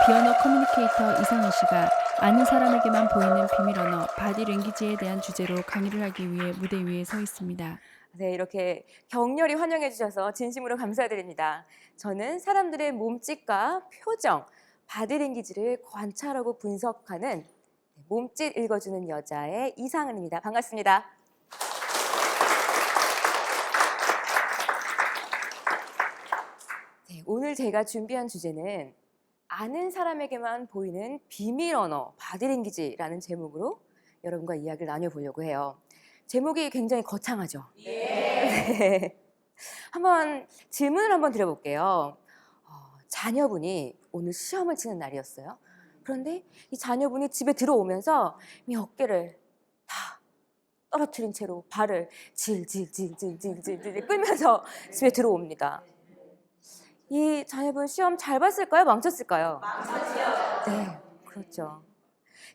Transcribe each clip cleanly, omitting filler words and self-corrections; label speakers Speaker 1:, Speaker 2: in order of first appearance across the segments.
Speaker 1: 비언어 커뮤니케이터 이상희 씨가 아는 사람에게만 보이는 비밀 언어 바디랭귀지에 대한 주제로 강의를 하기 위해 무대 위에 서 있습니다.
Speaker 2: 네, 이렇게 격렬히 환영해 주셔서 진심으로 감사드립니다. 저는 사람들의 몸짓과 표정, 바디랭귀지를 관찰하고 분석하는 몸짓 읽어주는 여자의 이상은입니다. 반갑습니다. 네, 오늘 제가 준비한 주제는 아는 사람에게만 보이는 비밀 언어, 바디랭귀지라는 제목으로 여러분과 이야기를 나눠보려고 해요. 제목이 굉장히 거창하죠? 네. 한번 질문을 한번 드려볼게요. 자녀분이 오늘 시험을 치는 날이었어요. 그런데 이 자녀분이 집에 들어오면서 이 어깨를 다 떨어뜨린 채로 발을 질질질질질질 끌면서 집에 들어옵니다. 이 자녀분 시험 잘 봤을까요? 망쳤을까요? 네, 그렇죠.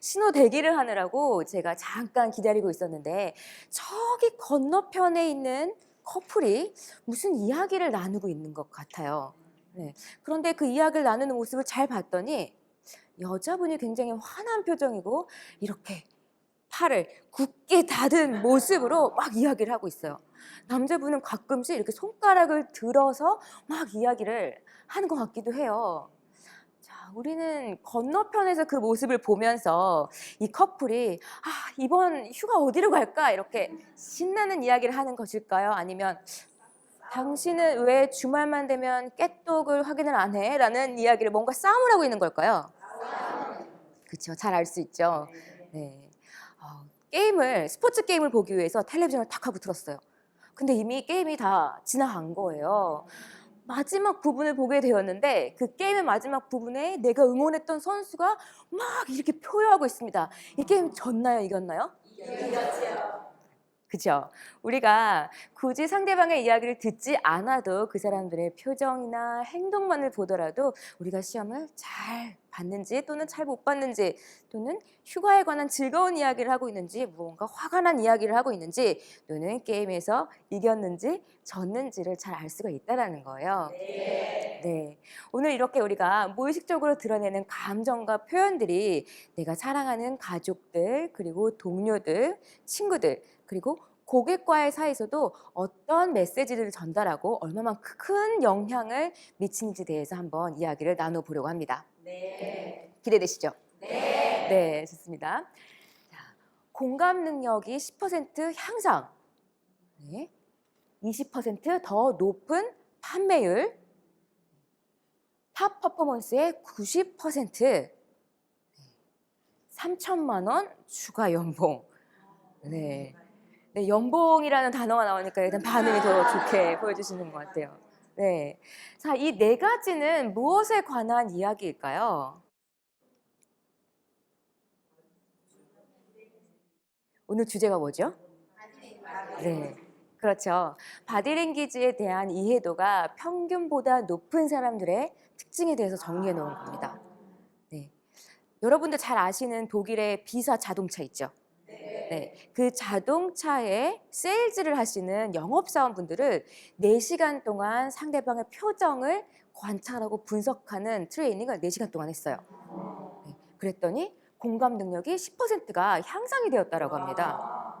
Speaker 2: 신호 대기를 하느라고 제가 잠깐 기다리고 있었는데 저기 건너편에 있는 커플이 무슨 이야기를 나누고 있는 것 같아요. 네. 그런데 그 이야기를 나누는 모습을 잘 봤더니 여자분이 굉장히 화난 표정이고 이렇게 팔을 굳게 닫은 모습으로 막 이야기를 하고 있어요. 남자분은 가끔씩 이렇게 손가락을 들어서 막 이야기를 하는 것 같기도 해요. 자, 우리는 건너편에서 그 모습을 보면서 이 커플이 이번 휴가 어디로 갈까? 이렇게 신나는 이야기를 하는 것일까요? 아니면 당신은 왜 주말만 되면 깨똑을 확인을 안 해? 라는 이야기를 뭔가 싸움을 하고 있는 걸까요? 그렇죠. 잘 알 수 있죠. 네. 스포츠 게임을 보기 위해서 텔레비전을 탁 하고 틀었어요. 근데 이미 게임이 다 지나간 거예요. 마지막 부분을 보게 되었는데 그 게임의 마지막 부분에 내가 응원했던 선수가 막 이렇게 표효하고 있습니다. 이 게임 졌나요? 이겼나요? 그죠? 우리가 굳이 상대방의 이야기를 듣지 않아도 그 사람들의 표정이나 행동만을 보더라도 우리가 시험을 잘 봤는지 또는 잘 못 봤는지 또는 휴가에 관한 즐거운 이야기를 하고 있는지 무언가 화가 난 이야기를 하고 있는지 또는 게임에서 이겼는지 졌는지를 잘 알 수가 있다는 거예요. 네. 오늘 이렇게 우리가 무의식적으로 드러내는 감정과 표현들이 내가 사랑하는 가족들, 그리고 동료들, 친구들, 그리고 고객과의 사이에서도 어떤 메시지를 전달하고 얼마만큼 큰 영향을 미치는지에 대해서 한번 이야기를 나눠보려고 합니다.
Speaker 3: 네.
Speaker 2: 기대되시죠?
Speaker 3: 네.
Speaker 2: 네, 좋습니다. 자, 공감 능력이 10% 향상, 네. 20%더 높은 판매율, 탑 퍼포먼스의 90%, 3천만 원 추가 연봉. 네. 네, 연봉이라는 단어가 나오니까 일단 반응이 더 좋게 보여주시는 것 같아요. 네. 자, 이 네 가지는 무엇에 관한 이야기일까요? 오늘 주제가 뭐죠? 네. 그렇죠. 바디랭귀지에 대한 이해도가 평균보다 높은 사람들의 특징에 대해서 정리해 놓은 겁니다. 네. 여러분들 잘 아시는 독일의 비사 자동차 있죠? 네. 그 자동차에 세일즈를 하시는 영업사원분들을 4시간 동안 상대방의 표정을 관찰하고 분석하는 트레이닝을 4시간 동안 했어요. 네. 그랬더니 공감 능력이 10%가 향상이 되었다라고 합니다.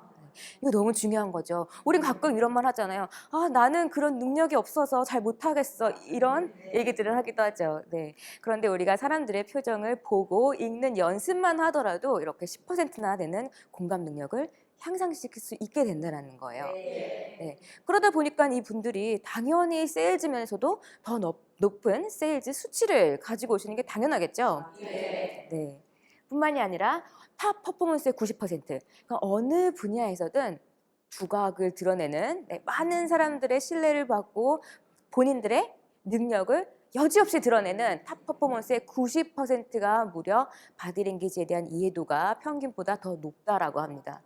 Speaker 2: 이거 너무 중요한 거죠. 우린 가끔 이런 말 하잖아요. 나는 그런 능력이 없어서 잘 못하겠어. 이런 얘기들을 하기도 하죠. 네. 그런데 우리가 사람들의 표정을 보고 읽는 연습만 하더라도 이렇게 10%나 되는 공감 능력을 향상시킬 수 있게 된다는 거예요. 네. 그러다 보니까 이분들이 당연히 세일즈면서도 더 높은 세일즈 수치를 가지고 오시는 게 당연하겠죠. 네. 뿐만이 아니라 탑 퍼포먼스의 90%. 그러니까 어느 분야에서든 두각을 드러내는 많은 사람들의 신뢰를 받고 본인들의 능력을 여지없이 드러내는 탑 퍼포먼스의 90%가 무려 바디랭귀지에 대한 이해도가 평균보다 더 높다라고 합니다.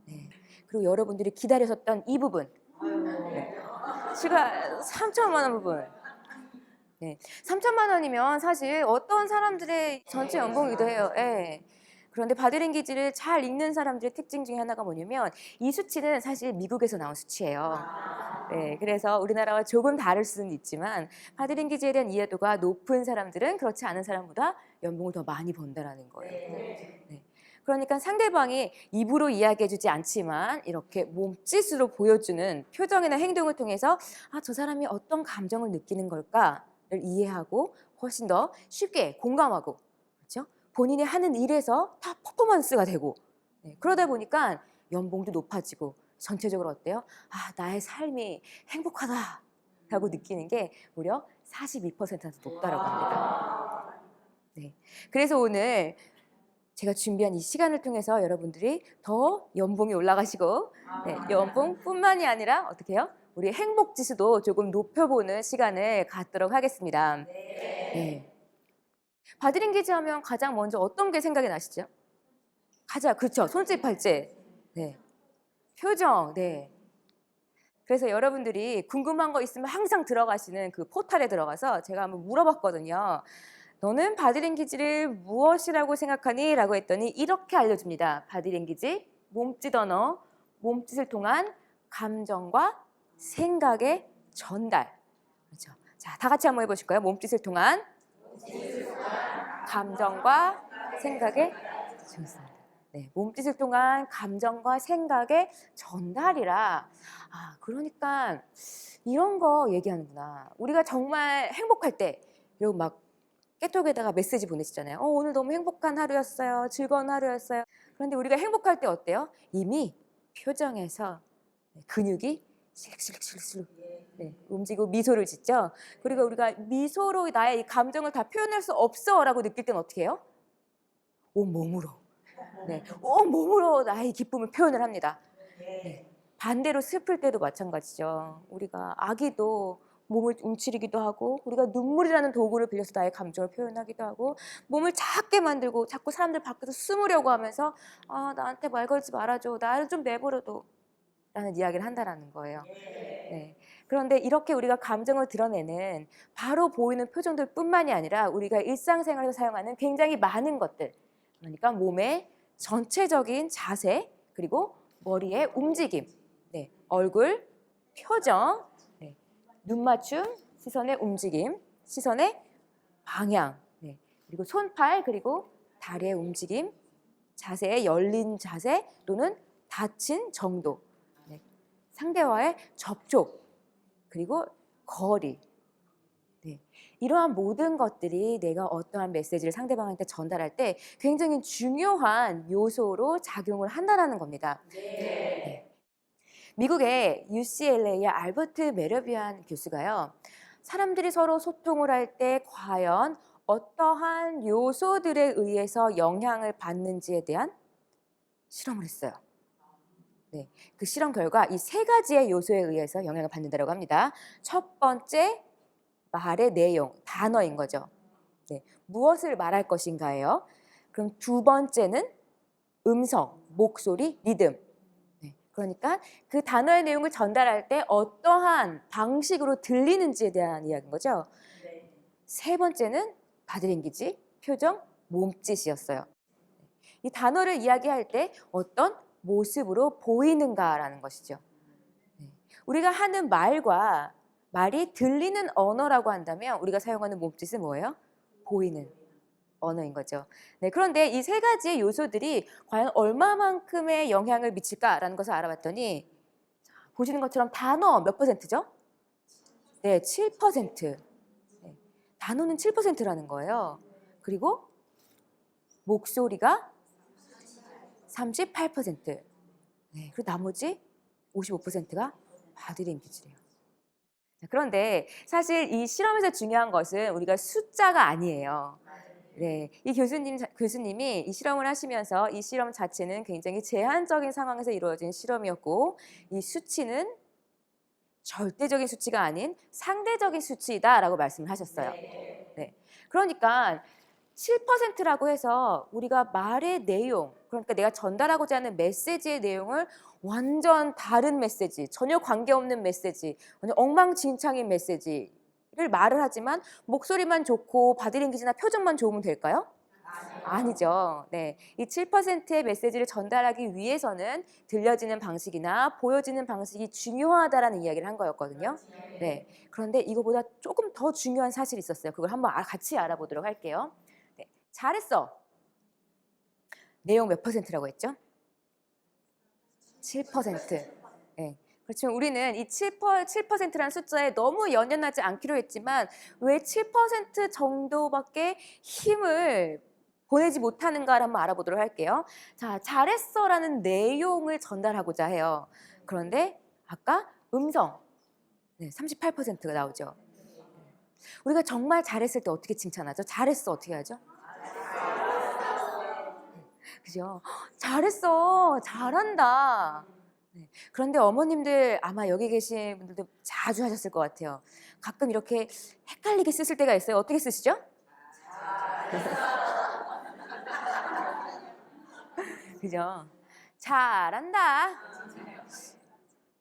Speaker 2: 네. 그리고 여러분들이 기다리셨던 이 부분, 네. 추가 3천만 원 부분. 네. 3천만 원이면 사실 어떤 사람들의 전체 연봉이기도 해요. 예. 그런데 바디랭귀지를 잘 읽는 사람들의 특징 중에 하나가 뭐냐면 이 수치는 사실 미국에서 나온 수치예요. 네, 그래서 우리나라와 조금 다를 수는 있지만 바디랭귀지에 대한 이해도가 높은 사람들은 그렇지 않은 사람보다 연봉을 더 많이 번다라는 거예요. 네. 그러니까 상대방이 입으로 이야기해주지 않지만 이렇게 몸짓으로 보여주는 표정이나 행동을 통해서 저 사람이 어떤 감정을 느끼는 걸까를 이해하고 훨씬 더 쉽게 공감하고, 그렇죠? 본인이 하는 일에서 다 퍼포먼스가 되고, 네, 그러다 보니까 연봉도 높아지고 전체적으로 어때요? 나의 삶이 행복하다라고 느끼는 게 무려 42%나 높다라고 합니다. 네, 그래서 오늘 제가 준비한 이 시간을 통해서 여러분들이 더 연봉이 올라가시고, 네, 연봉뿐만이 아니라 어떻게 해요? 우리 행복 지수도 조금 높여보는 시간을 갖도록 하겠습니다. 네. 바디랭귀지 하면 가장 먼저 어떤 게 생각이 나시죠? 그렇죠. 손짓, 발짓. 네. 표정. 네. 그래서 여러분들이 궁금한 거 있으면 항상 들어가시는 그 포털에 들어가서 제가 한번 물어봤거든요. 너는 바디랭귀지를 무엇이라고 생각하니? 라고 했더니 이렇게 알려줍니다. 바디랭귀지, 몸짓 언어, 몸짓을 통한 감정과 생각의 전달. 그렇죠. 자, 다 같이 한번 해보실까요? 몸짓을 통한 감정과 생각의 좋습니다. 네, 몸짓을 통한 감정과 생각의 전달이라. 그러니까 이런 거 얘기하는구나. 우리가 정말 행복할 때 이러고 막 깨톡에다가 메시지 보내시잖아요. 오늘 너무 행복한 하루였어요. 즐거운 하루였어요. 그런데 우리가 행복할 때 어때요? 이미 표정에서 근육이 실룩실룩실룩 움직이고 미소를 짓죠. 그리고 우리가 미소로 나의 이 감정을 다 표현할 수 없어라고 느낄 때는 어떻게 해요? 온몸으로. 네, 온몸으로 나의 기쁨을 표현을 합니다. 네. 반대로 슬플 때도 마찬가지죠. 우리가 아기도 몸을 움츠리기도 하고, 우리가 눈물이라는 도구를 빌려서 나의 감정을 표현하기도 하고, 몸을 작게 만들고 자꾸 사람들 밖에서 숨으려고 하면서 나한테 말 걸지 말아줘, 나를 좀 내버려둬 라는 이야기를 한다는 거예요. 네. 그런데 이렇게 우리가 감정을 드러내는 바로 보이는 표정들 뿐만이 아니라 우리가 일상생활에서 사용하는 굉장히 많은 것들, 그러니까 몸의 전체적인 자세, 그리고 머리의 움직임, 네, 얼굴, 표정, 네, 눈 맞춤, 시선의 움직임, 시선의 방향, 네, 그리고 손팔, 그리고 다리의 움직임, 자세의 열린 자세 또는 닫힌 정도, 네, 상대와의 접촉, 그리고 거리, 네, 이러한 모든 것들이 내가 어떠한 메시지를 상대방한테 전달할 때 굉장히 중요한 요소로 작용을 한다는 겁니다. 네. 미국의 UCLA의 알버트 메러비안 교수가요, 사람들이 서로 소통을 할 때 과연 어떠한 요소들에 의해서 영향을 받는지에 대한 실험을 했어요. 네, 그 실험 결과 이 3가지의 요소에 의해서 영향을 받는다고 합니다. 첫 번째, 말의 내용, 단어인 거죠. 네, 무엇을 말할 것인가예요. 그럼 두 번째는 음성, 목소리, 리듬. 네, 그러니까 그 단어의 내용을 전달할 때 어떠한 방식으로 들리는지에 대한 이야기인 거죠. 세 번째는 바디랭귀지, 표정, 몸짓이었어요. 이 단어를 이야기할 때 어떤 모습으로 보이는가라는 것이죠. 네, 우리가 하는 말과 말이 들리는 언어라고 한다면 우리가 사용하는 몸짓은 뭐예요? 보이는 언어인 거죠. 네, 그런데 이 3가지의 요소들이 과연 얼마만큼의 영향을 미칠까라는 것을 알아봤더니, 보시는 것처럼 단어 몇 %죠? 네, 7%. 네, 단어는 7%라는 거예요. 그리고 목소리가 38%. 네, 그리고 나머지 55%가 바디랭귀지래요. 그런데 사실 이 실험에서 중요한 것은 우리가 숫자가 아니에요. 네, 이 교수님이 이 실험을 하시면서 이 실험 자체는 굉장히 제한적인 상황에서 이루어진 실험이었고, 이 수치는 절대적인 수치가 아닌 상대적인 수치다라고 말씀을 하셨어요. 네, 그러니까 7%라고 해서 우리가 말의 내용, 그러니까 내가 전달하고자 하는 메시지의 내용을 완전 다른 메시지, 전혀 관계없는 메시지, 완전 엉망진창인 메시지를 말을 하지만 목소리만 좋고 바디랭귀지나 표정만 좋으면 될까요? 아니죠. 네. 이 7%의 메시지를 전달하기 위해서는 들려지는 방식이나 보여지는 방식이 중요하다라는 이야기를 한 거였거든요. 네. 그런데 이거보다 조금 더 중요한 사실이 있었어요. 그걸 한번 같이 알아보도록 할게요. 네. 잘했어. 내용 몇 %라고 했죠? 7%. 네. 그렇지만 우리는 이 7%라는 숫자에 너무 연연하지 않기로 했지만 왜 7% 정도밖에 힘을 보내지 못하는가를 한번 알아보도록 할게요. 자, 잘했어라는 내용을 전달하고자 해요. 그런데 아까 음성 38%가 나오죠. 우리가 정말 잘했을 때 어떻게 칭찬하죠? 잘했어 어떻게 하죠? 그죠? 잘했어, 잘한다. 네. 그런데 어머님들 아마 여기 계신 분들도 자주 하셨을 것 같아요. 가끔 이렇게 헷갈리게 쓰실 때가 있어요. 어떻게 쓰시죠? 그죠? 잘한다.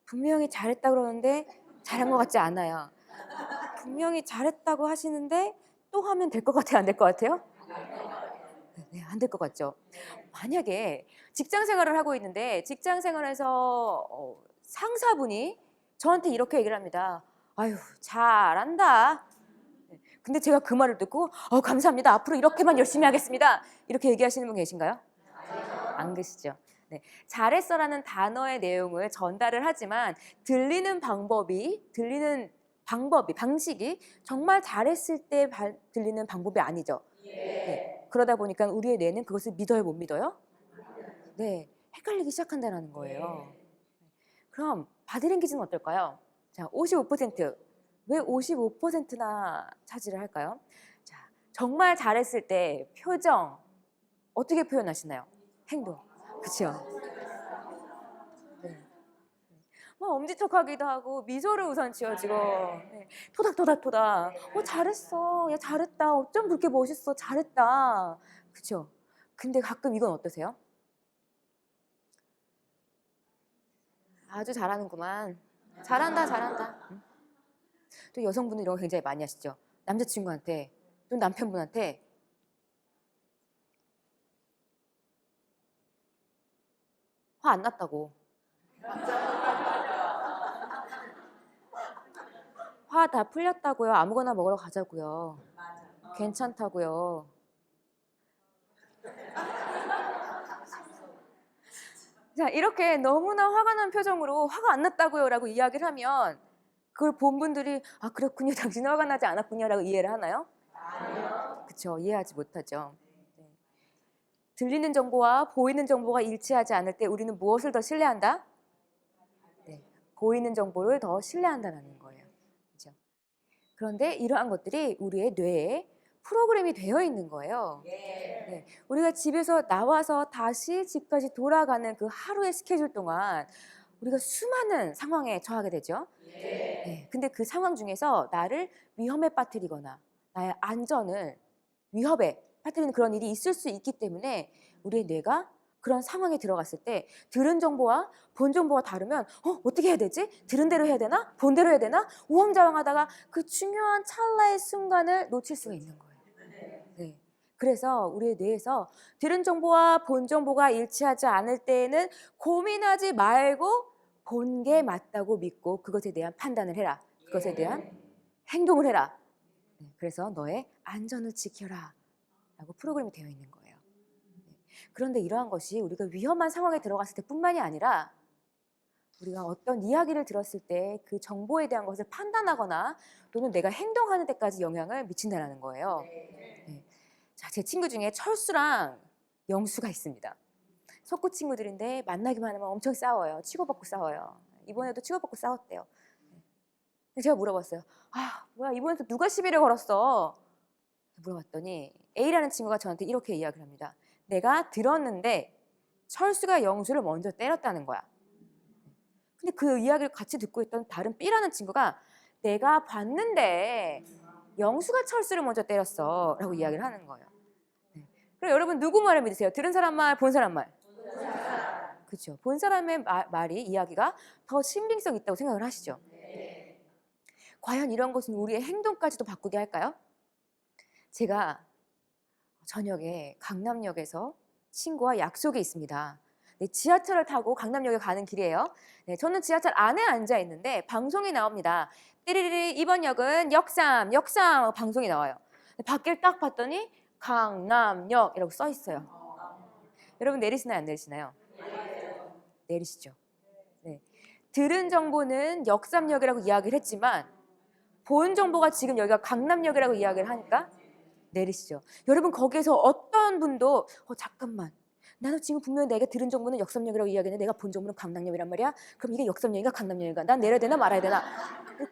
Speaker 2: 분명히 잘했다 그러는데 잘한 것 같지 않아요. 분명히 잘했다고 하시는데 또 하면 될 것 같아요? 안 될 것 같아요? 네, 안 될 것 같죠? 만약에 직장 생활을 하고 있는데 직장 생활에서 상사분이 저한테 이렇게 얘기를 합니다. 아유, 잘한다. 네, 근데 제가 그 말을 듣고 감사합니다. 앞으로 이렇게만 열심히 하겠습니다. 이렇게 얘기하시는 분 계신가요? 안 계시죠? 네, 잘했어라는 단어의 내용을 전달을 하지만 들리는 방식이 정말 잘했을 때 들리는 방법이 아니죠. 네, 그러다 보니까 우리의 뇌는 그것을 믿어요, 못 믿어요? 네, 헷갈리기 시작한다는 거예요. 그럼 바디랭귀지는 어떨까요? 자, 55%. 왜 55%나 차지를 할까요? 자, 정말 잘했을 때 표정 어떻게 표현하시나요? 행동. 그렇죠? 네. 막 엄지척하기도 하고 미소를 우선 지어주고 네. 토닥토닥토닥. 잘했어. 야 잘했다. 어쩜 그렇게 멋있어. 잘했다. 그렇죠? 근데 가끔 이건 어떠세요? 아주 잘하는구만. 잘한다, 잘한다. 응? 또 여성분은 이런 거 굉장히 많이 하시죠. 남자친구한테 또 남편분한테 화 안 났다고. 화 다 풀렸다고요. 아무거나 먹으러 가자고요. 괜찮다고요. 자, 이렇게 너무나 화가 난 표정으로 화가 안 났다고요 라고 이야기를 하면 그걸 본 분들이 그렇군요. 당신은 화가 나지 않았군요 라고 이해를 하나요? 그렇죠. 이해하지 못하죠. 네. 들리는 정보와 보이는 정보가 일치하지 않을 때 우리는 무엇을 더 신뢰한다? 네. 보이는 정보를 더 신뢰한다는 거예요. 그렇죠? 그런데 이러한 것들이 우리의 뇌에 프로그램이 되어 있는 거예요. 네. 우리가 집에서 나와서 다시 집까지 돌아가는 그 하루의 스케줄 동안 우리가 수많은 상황에 처하게 되죠. 네. 근데 그 상황 중에서 나를 위험에 빠뜨리거나 나의 안전을 위협에 빠뜨리는 그런 일이 있을 수 있기 때문에 우리의 뇌가 그런 상황에 들어갔을 때 들은 정보와 본 정보가 다르면 어떻게 해야 되지? 들은 대로 해야 되나? 본 대로 해야 되나? 우왕좌왕하다가 그 중요한 찰나의 순간을 놓칠 수가 있는 거예요. 네. 그래서 우리의 뇌에서 들은 정보와 본 정보가 일치하지 않을 때에는 고민하지 말고 본 게 맞다고 믿고 그것에 대한 판단을 해라. 그것에 대한 행동을 해라. 네. 그래서 너의 안전을 지켜라 라고 프로그램이 되어 있는 거예요. 네. 그런데 이러한 것이 우리가 위험한 상황에 들어갔을 때뿐만이 아니라 우리가 어떤 이야기를 들었을 때 그 정보에 대한 것을 판단하거나 또는 내가 행동하는 데까지 영향을 미친다는 거예요. 네. 자, 제 친구 중에 철수랑 영수가 있습니다. 속구 친구들인데 만나기만 하면 엄청 싸워요. 치고받고 싸워요. 이번에도 치고받고 싸웠대요. 근데 제가 물어봤어요. 뭐야 이번에도 누가 시비를 걸었어? 물어봤더니 A라는 친구가 저한테 이렇게 이야기를 합니다. 내가 들었는데 철수가 영수를 먼저 때렸다는 거야. 근데 그 이야기를 같이 듣고 있던 다른 B라는 친구가 내가 봤는데 영수가 철수를 먼저 때렸어 라고 이야기를 하는 거예요. 네. 그럼 여러분 누구 말을 믿으세요? 들은 사람 말, 본 사람 말? 그렇죠. 본 사람의 말이 이야기가 더 신빙성 있다고 생각을 하시죠. 과연 이런 것은 우리의 행동까지도 바꾸게 할까요? 제가 저녁에 강남역에서 친구와 약속이 있습니다. 네, 지하철을 타고 강남역에 가는 길이에요. 네, 저는 지하철 안에 앉아 있는데 방송이 나옵니다. 띠리리리 이번 역은 역삼 방송이 나와요. 밖을 딱 봤더니 강남역이라고 써 있어요. 여러분 내리시나요, 안 내리시나요? 내리시죠. 네. 들은 정보는 역삼역이라고 이야기를 했지만 본 정보가 지금 여기가 강남역이라고 이야기를 하니까 내리시죠. 여러분 거기에서 어떤 분도 잠깐만, 나는 지금 분명히 내가 들은 정보는 역삼역이라고 이야기했는데 내가 본 정보는 강남역이란 말이야? 그럼 이게 역삼역인가 강남역인가? 난 내려야 되나 말아야 되나?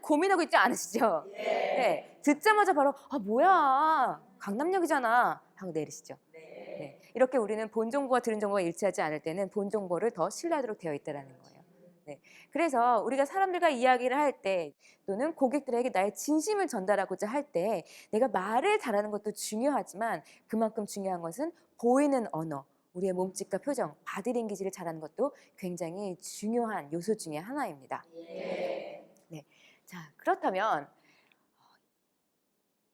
Speaker 2: 고민하고 있지 않으시죠? 네. 듣자마자 바로 뭐야, 강남역이잖아 하고 내리시죠. 네. 이렇게 우리는 본 정보와 들은 정보가 일치하지 않을 때는 본 정보를 더 신뢰하도록 되어 있다는 거예요. 네. 그래서 우리가 사람들과 이야기를 할 때 또는 고객들에게 나의 진심을 전달하고자 할 때 내가 말을 잘하는 것도 중요하지만 그만큼 중요한 것은 보이는 언어, 우리의 몸짓과 표정, 바디랭귀지를 잘하는 것도 굉장히 중요한 요소 중에 하나입니다. 네. 자, 그렇다면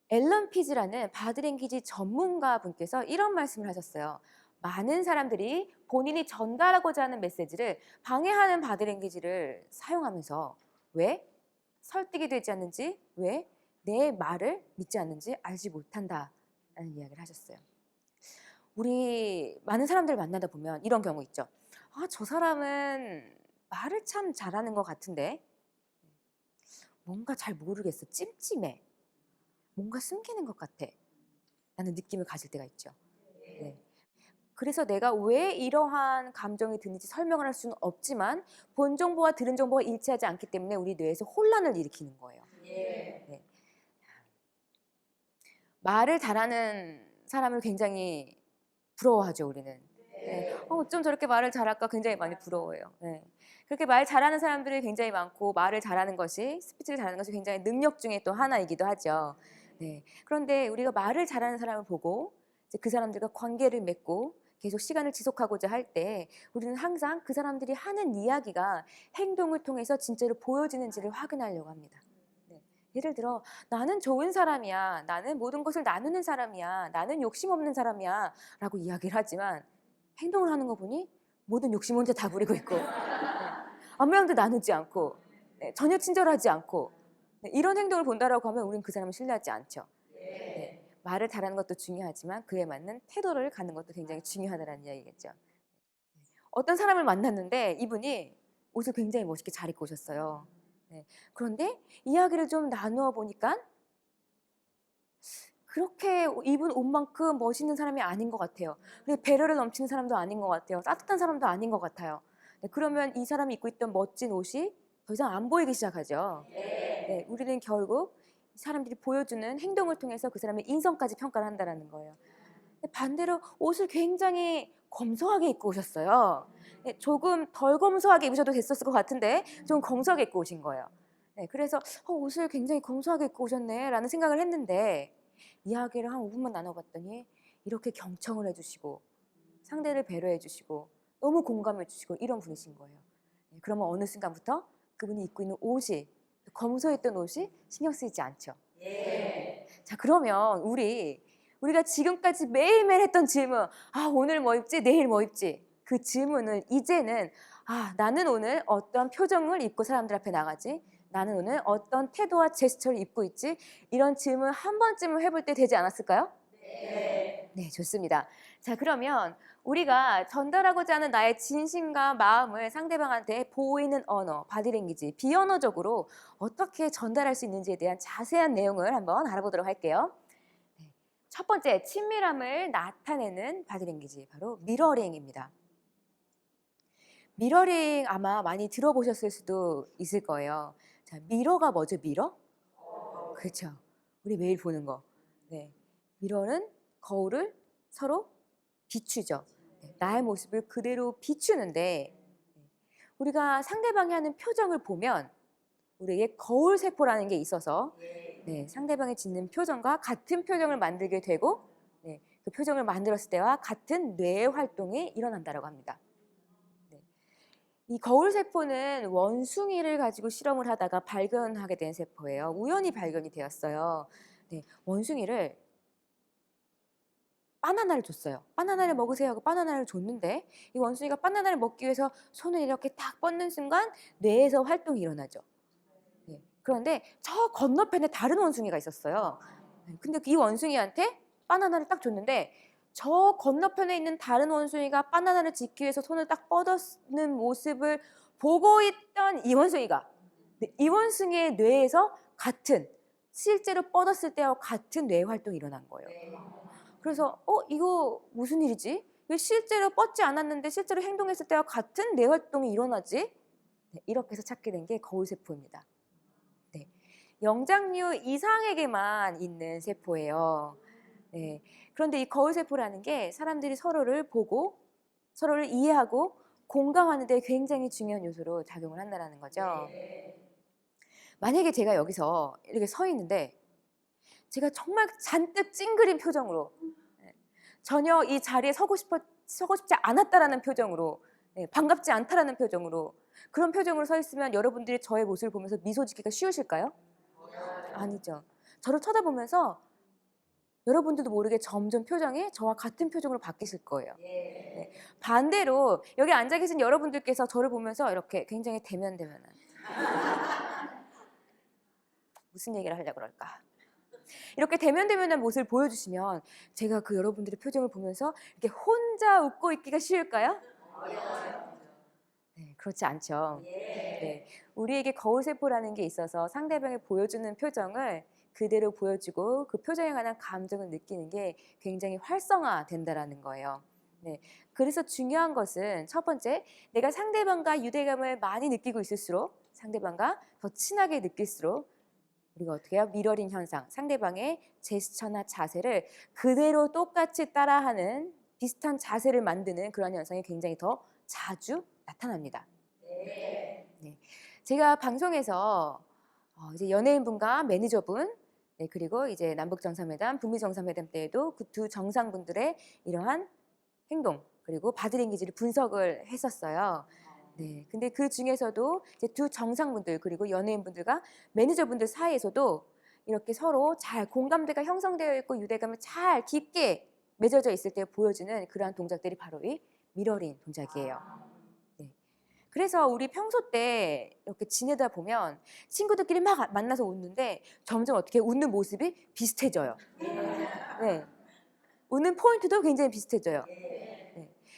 Speaker 2: 앨런 피즈라는 바디랭귀지 전문가 분께서 이런 말씀을 하셨어요. 많은 사람들이 본인이 전달하고자 하는 메시지를 방해하는 바디랭귀지를 사용하면서 왜 설득이 되지 않는지, 왜 내 말을 믿지 않는지 알지 못한다라는 이야기를 하셨어요. 우리 많은 사람들을 만나다 보면 이런 경우 있죠. 저 사람은 말을 참 잘하는 것 같은데 뭔가 잘 모르겠어. 찜찜해. 뭔가 숨기는 것 같아. 라는 느낌을 가질 때가 있죠. 네. 그래서 내가 왜 이러한 감정이 드는지 설명을 할 수는 없지만 본 정보와 들은 정보가 일치하지 않기 때문에 우리 뇌에서 혼란을 일으키는 거예요. 네. 말을 잘하는 사람을 굉장히 부러워하죠, 우리는. 네. 어쩜 저렇게 말을 잘할까 굉장히 많이 부러워해요. 네. 그렇게 말 잘하는 사람들이 굉장히 많고 말을 잘하는 것이, 스피치를 잘하는 것이 굉장히 능력 중에 또 하나이기도 하죠. 네. 그런데 우리가 말을 잘하는 사람을 보고 이제 그 사람들과 관계를 맺고 계속 시간을 지속하고자 할 때 우리는 항상 그 사람들이 하는 이야기가 행동을 통해서 진짜로 보여지는지를 확인하려고 합니다. 네. 예를 들어 나는 좋은 사람이야, 나는 모든 것을 나누는 사람이야, 나는 욕심 없는 사람이야 라고 이야기를 하지만 행동을 하는 거 보니 모든 욕심 혼자 다 부리고 있고 아무랑도 나누지 않고 전혀 친절하지 않고 이런 행동을 본다라고 하면 우리는 그 사람을 신뢰하지 않죠. 네. 말을 잘하는 것도 중요하지만 그에 맞는 태도를 갖는 것도 굉장히 중요하다는 이야기겠죠. 어떤 사람을 만났는데 이분이 옷을 굉장히 멋있게 잘 입고 오셨어요. 네. 그런데 이야기를 좀 나누어 보니까 그렇게 입은 옷만큼 멋있는 사람이 아닌 것 같아요. 배려를 넘치는 사람도 아닌 것 같아요. 따뜻한 사람도 아닌 것 같아요. 네, 그러면 이 사람이 입고 있던 멋진 옷이 더 이상 안 보이기 시작하죠. 네, 우리는 결국 사람들이 보여주는 행동을 통해서 그 사람의 인성까지 평가를 한다는 거예요. 반대로 옷을 굉장히 검소하게 입고 오셨어요. 네, 조금 덜 검소하게 입으셔도 됐었을 것 같은데 좀 검소하게 입고 오신 거예요. 네, 그래서 옷을 굉장히 검소하게 입고 오셨네 라는 생각을 했는데 이야기를 한 5분만 나눠봤더니 이렇게 경청을 해주시고 상대를 배려해 주시고 너무 공감해 주시고 이런 분이신 거예요. 네, 그러면 어느 순간부터 그분이 입고 있는 옷이, 검소했던 옷이 신경 쓰이지 않죠. 자, 그러면 우리가 지금까지 매일매일 했던 질문, 오늘 뭐 입지, 내일 뭐 입지, 그 질문을 이제는 나는 오늘 어떤 표정을 입고 사람들 앞에 나가지, 나는 오늘 어떤 태도와 제스처를 입고 있지, 이런 질문 한 번쯤은 해볼 때 되지 않았을까요? 네, 좋습니다. 자, 그러면 우리가 전달하고자 하는 나의 진심과 마음을 상대방한테 보이는 언어, 바디랭귀지, 비언어적으로 어떻게 전달할 수 있는지에 대한 자세한 내용을 한번 알아보도록 할게요. 네, 첫 번째, 친밀함을 나타내는 바디랭귀지, 바로 미러링입니다. 미러링 아마 많이 들어보셨을 수도 있을 거예요. 자, 미러가 뭐죠, 미러? 그렇죠. 우리 매일 보는 거. 네. 미러는 거울을 서로 비추죠. 나의 모습을 그대로 비추는데 우리가 상대방이 하는 표정을 보면 우리에게 거울 세포라는 게 있어서 상대방이 짓는 표정과 같은 표정을 만들게 되고 그 표정을 만들었을 때와 같은 뇌의 활동이 일어난다고 합니다. 이 거울 세포는 원숭이를 가지고 실험을 하다가 발견하게 된 세포예요. 우연히 발견이 되었어요. 원숭이를 바나나를 줬어요. 바나나를 먹으세요 하고 바나나를 줬는데 이 원숭이가 바나나를 먹기 위해서 손을 이렇게 딱 뻗는 순간 뇌에서 활동이 일어나죠. 네. 그런데 저 건너편에 다른 원숭이가 있었어요. 근데 이 원숭이한테 바나나를 딱 줬는데 저 건너편에 있는 다른 원숭이가 바나나를 짓기 위해서 손을 딱 뻗는 모습을 보고 있던 이 원숭이가 이 원숭이의 뇌에서 같은 실제로 뻗었을 때와 같은 뇌 활동이 일어난 거예요. 그래서 이거 무슨 일이지? 왜 실제로 뻗지 않았는데 실제로 행동했을 때와 같은 뇌 활동이 일어나지? 네, 이렇게 해서 찾게 된 게 거울세포입니다. 네, 영장류 이상에게만 있는 세포예요. 네, 그런데 이 거울세포라는 게 사람들이 서로를 보고 서로를 이해하고 공감하는 데 굉장히 중요한 요소로 작용을 한다는 거죠. 만약에 제가 여기서 이렇게 서 있는데 제가 정말 잔뜩 찡그린 표정으로 전혀 이 자리에 서고 싶지 않았다라는 표정으로 반갑지 않다라는 표정으로 그런 표정으로 서 있으면 여러분들이 저의 모습을 보면서 미소 짓기가 쉬우실까요? 아니죠. 저를 쳐다보면서 여러분들도 모르게 점점 표정이 저와 같은 표정으로 바뀌실 거예요. 네. 반대로 여기 앉아 계신 여러분들께서 저를 보면서 이렇게 굉장히 대면대면한 무슨 얘기를 하려고 그럴까? 이렇게 대면대면한 모습을 보여주시면 제가 그 여러분들의 표정을 보면서 이렇게 혼자 웃고 있기가 쉬울까요? 네, 그렇지 않죠. 네, 우리에게 거울세포라는 게 있어서 상대방이 보여주는 표정을 그대로 보여주고 그 표정에 관한 감정을 느끼는 게 굉장히 활성화된다라는 거예요. 네, 그래서 중요한 것은 첫 번째, 내가 상대방과 유대감을 많이 느끼고 있을수록 상대방과 더 친하게 느낄수록 우리가 어떻게 해요? 미러링 현상, 상대방의 제스처나 자세를 그대로 똑같이 따라하는 비슷한 자세를 만드는 그런 현상이 굉장히 더 자주 나타납니다. 네. 제가 방송에서 이제 연예인분과 매니저분, 네, 그리고 이제 남북 정상회담, 북미 정상회담 때에도 그 두 정상분들의 이러한 행동 그리고 바디랭귀지를 분석을 했었어요. 네, 근데 그 중에서도 이제 두 정상분들 그리고 연예인분들과 매니저분들 사이에서도 이렇게 서로 잘 공감대가 형성되어 있고 유대감을 잘 깊게 맺어져 있을 때 보여지는 그러한 동작들이 바로 이 미러링 동작이에요. 네. 그래서 우리 평소 때 이렇게 지내다 보면 친구들끼리 막 만나서 웃는데 점점 어떻게 웃는 모습이 비슷해져요. 네. 웃는 포인트도 굉장히 비슷해져요. 네.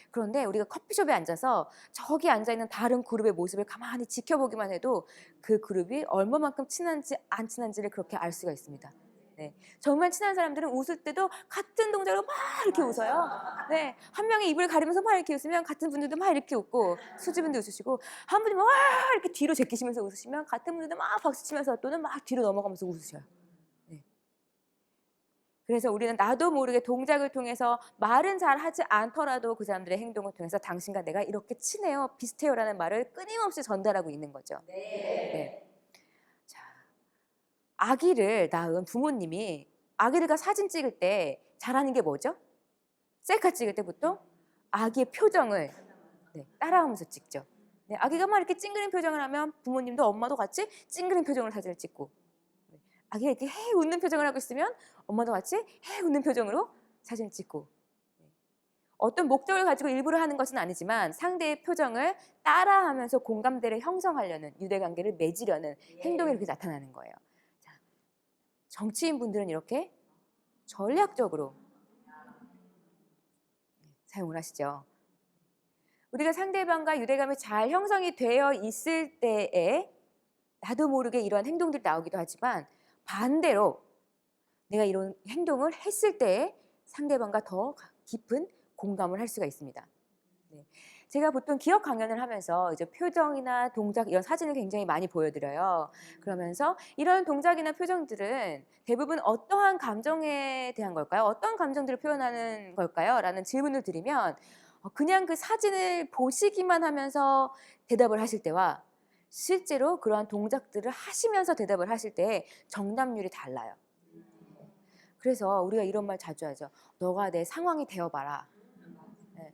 Speaker 2: 그런데 우리가 커피숍에 앉아서 저기 앉아있는 다른 그룹의 모습을 가만히 지켜보기만 해도 그 그룹이 얼마만큼 친한지 안 친한지를 그렇게 알 수가 있습니다. 네. 정말 친한 사람들은 웃을 때도 같은 동작으로 막 이렇게 웃어요. 네. 한 명이 입을 가리면서 막 이렇게 웃으면 같은 분들도 막 이렇게 웃고 수지분도 웃으시고 한 분이 막 이렇게 뒤로 제끼시면서 웃으시면 같은 분들도 막 박수치면서 또는 막 뒤로 넘어가면서 웃으셔요. 그래서 우리는 나도 모르게 동작을 통해서 말은 잘 하지 않더라도 그 사람들의 행동을 통해서 당신과 내가 이렇게 친해요, 비슷해요라는 말을 끊임없이 전달하고 있는 거죠. 네. 자, 아기를 낳은 부모님이 아기들과 사진 찍을 때 잘하는 게 뭐죠? 셀카 찍을 때부터 아기의 표정을 따라하면서 찍죠. 네, 아기가 막 이렇게 찡그린 표정을 하면 부모님도 엄마도 같이 찡그린 표정으로 사진을 찍고 아기가 이렇게 헤 웃는 표정을 하고 있으면 엄마도 같이 헤 웃는 표정으로 사진을 찍고 어떤 목적을 가지고 일부러 하는 것은 아니지만 상대의 표정을 따라하면서 공감대를 형성하려는 유대관계를 맺으려는 행동이 이렇게 나타나는 거예요. 자, 정치인분들은 이렇게 전략적으로 사용을 하시죠. 우리가 상대방과 유대감이 잘 형성이 되어 있을 때에 나도 모르게 이러한 행동들이 나오기도 하지만 반대로 내가 이런 행동을 했을 때 상대방과 더 깊은 공감을 할 수가 있습니다. 네. 제가 보통 기억 강연을 하면서 이제 표정이나 동작 이런 사진을 굉장히 많이 보여드려요. 그러면서 이런 동작이나 표정들은 대부분 어떠한 감정에 대한 걸까요? 어떤 감정들을 표현하는 걸까요? 라는 질문을 드리면 그냥 그 사진을 보시기만 하면서 대답을 하실 때와 실제로 그러한 동작들을 하시면서 대답을 하실 때 정답률이 달라요. 그래서 우리가 이런 말 자주 하죠. 너가 내 상황이 되어봐라. 네.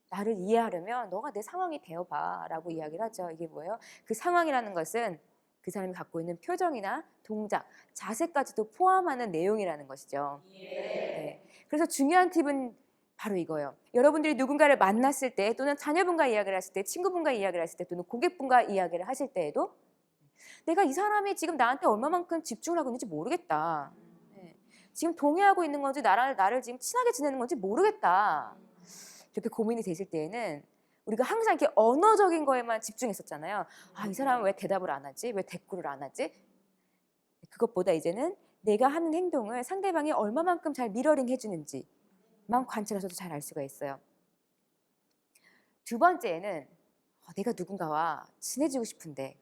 Speaker 2: 나를 이해하려면 너가 내 상황이 되어봐 라고 이야기를 하죠. 이게 뭐예요? 그 상황이라는 것은 그 사람이 갖고 있는 표정이나 동작, 자세까지도 포함하는 내용이라는 것이죠. 네. 그래서 중요한 팁은 바로 이거예요. 여러분들이 누군가를 만났을 때 또는 자녀분과 이야기를 하실 때, 친구분과 이야기를 하실 때 또는 고객분과 이야기를 하실 때에도 내가 이 사람이 지금 나한테 얼마만큼 집중을 하고 있는지 모르겠다. 네. 지금 동의하고 있는 건지 나를 지금 친하게 지내는 건지 모르겠다. 이렇게 고민이 되실 때에는 우리가 항상 이렇게 언어적인 거에만 집중했었잖아요. 아, 이 사람은 왜 대답을 안 하지? 왜 대꾸를 안 하지? 그것보다 이제는 내가 하는 행동을 상대방이 얼마만큼 잘 미러링 해주는지만 관찰하셔도 잘 알 수가 있어요. 두 번째는 내가 누군가와 친해지고 싶은데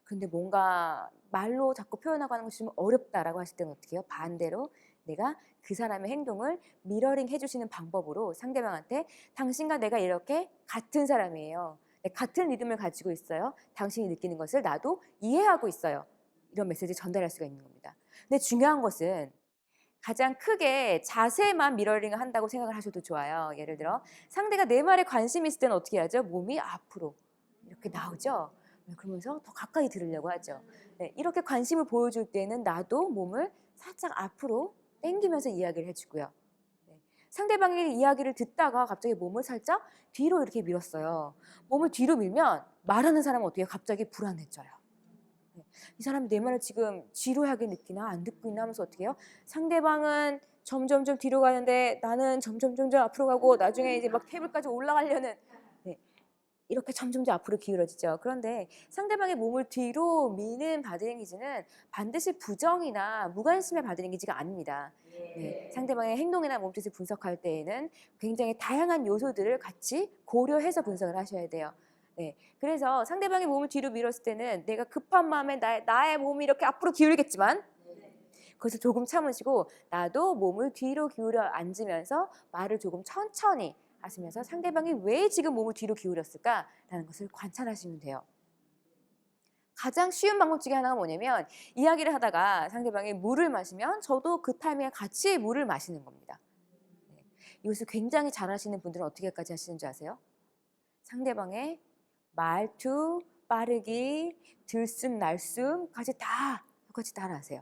Speaker 2: 그런데 뭔가 말로 자꾸 표현하고 하는 것이 좀 어렵다라고 하실 때는 어떻게 해요? 반대로 내가 그 사람의 행동을 미러링 해주시는 방법으로 상대방한테 당신과 내가 이렇게 같은 사람이에요. 같은 리듬을 가지고 있어요. 당신이 느끼는 것을 나도 이해하고 있어요. 이런 메시지를 전달할 수가 있는 겁니다. 근데 중요한 것은 가장 크게 자세만 미러링을 한다고 생각을 하셔도 좋아요. 예를 들어 상대가 내 말에 관심이 있을 때는 어떻게 하죠? 몸이 앞으로 이렇게 나오죠. 그러면서 더 가까이 들으려고 하죠. 네, 이렇게 관심을 보여줄 때는 나도 몸을 살짝 앞으로 당기면서 이야기를 해주고요. 네, 상대방의 이야기를 듣다가 갑자기 몸을 살짝 뒤로 이렇게 밀었어요. 몸을 뒤로 밀면 말하는 사람은 어떻게 해요? 갑자기 불안해져요. 네, 이 사람이 내 말을 지금 지루하게 느끼나 안 듣고 있나 하면서 어떻게 해요? 상대방은 점점점 뒤로 가는데 나는 점점점 앞으로 가고 나중에 이제 막 테이블까지 올라가려는 이렇게 점점점 앞으로 기울어지죠. 그런데 상대방의 몸을 뒤로 미는 바디랭귀지는 반드시 부정이나 무관심의 바디랭귀지가 아닙니다. 네, 상대방의 행동이나 몸짓을 분석할 때에는 굉장히 다양한 요소들을 같이 고려해서 분석을 하셔야 돼요. 네, 그래서 상대방의 몸을 뒤로 밀었을 때는 내가 급한 마음에 나의 몸이 이렇게 앞으로 기울겠지만 그래서 조금 참으시고 나도 몸을 뒤로 기울여 앉으면서 말을 조금 천천히 하시면서 상대방이 왜 지금 몸을 뒤로 기울였을까라는 것을 관찰하시면 돼요. 가장 쉬운 방법 중에 하나가 뭐냐면 이야기를 하다가 상대방이 물을 마시면 저도 그 타이밍에 같이 물을 마시는 겁니다. 이것을 굉장히 잘하시는 분들은 어떻게까지 하시는지 아세요? 상대방의 말투, 빠르기, 들숨, 날숨까지 다 똑같이 따라하세요.